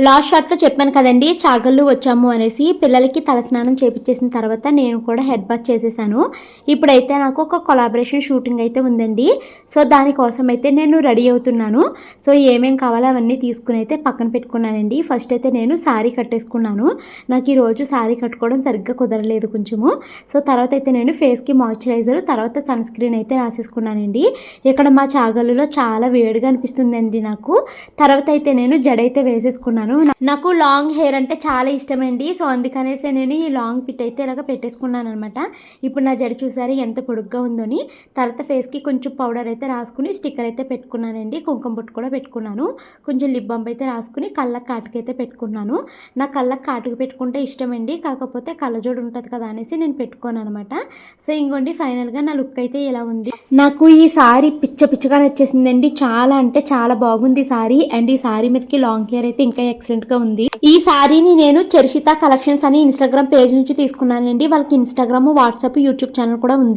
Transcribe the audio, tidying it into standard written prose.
Last షాట్లో చెప్పాను కదండి చాగళ్ళు వచ్చాము అనేసి. పిల్లలకి తలస్నానం చేపించేసిన తర్వాత నేను కూడా హెడ్ బాత్ చేసేసాను. ఇప్పుడైతే నాకు ఒక కొలాబరేషన్ షూటింగ్ అయితే ఉందండి. సో దానికోసం అయితే నేను రెడీ అవుతున్నాను. సో ఏమేం కావాలో అవన్నీ తీసుకుని అయితే పక్కన పెట్టుకున్నానండి. ఫస్ట్ అయితే నేను శారీ కట్టేసుకున్నాను. నాకు ఈరోజు శారీ కట్టుకోవడం సరిగ్గా కుదరలేదు కొంచెము. సో తర్వాత అయితే నేను ఫేస్కి మాయిశ్చరైజర్, తర్వాత సన్ స్క్రీన్ అయితే రాసేసుకున్నానండి. ఇక్కడ మా చాగళ్ళులో చాలా వేడిగా అనిపిస్తుందండి నాకు. తర్వాత అయితే నేను జడైతే వేసేసుకున్నాను. నాకు లాంగ్ హెయిర్ అంటే చాలా ఇష్టమండి. సో అందుకనేసి నేను ఈ లాంగ్ పిట్ అయితే ఇలాగ పెట్టేసుకున్నాను అనమాట. ఇప్పుడు నా జడ చూసారు ఎంత పొడుగ్గా ఉందని. తర్వాత ఫేస్కి కొంచెం పౌడర్ అయితే రాసుకుని స్టిక్కర్ అయితే పెట్టుకున్నానండి. కుంకుమ బొట్టు కూడా పెట్టుకున్నాను. కొంచెం లిప్ బామ్ అయితే రాసుకుని కళ్ళకి కాటుకైతే పెట్టుకున్నాను. నా కళ్ళకి కాటుకు పెట్టుకుంటే ఇష్టమండి, కాకపోతే కళ్ళజోడు ఉంటుంది కదా అనేసి నేను పెట్టుకోను అనమాట. సో ఇంకోండి ఫైనల్గా నా లుక్ అయితే ఇలా ఉంది. నాకు ఈ సారీ పిచ్చగా నచ్చేసిందండి. చాలా అంటే చాలా బాగుంది ఈ సారీ. అండ్ ఈ సారీ మీదకి లాంగ్ హెయిర్ అయితే ఇంకా ఎక్సలెంట్ గా ఉంది. ఈ సారీని నేను చర్షిత కలెక్షన్స్ అని ఇన్స్టాగ్రామ్ పేజ్ నుంచి తీసుకున్నానండి. వాళ్ళకి ఇన్స్టాగ్రామ్, వాట్సాప్, యూట్యూబ్ ఛానల్ కూడా ఉంది.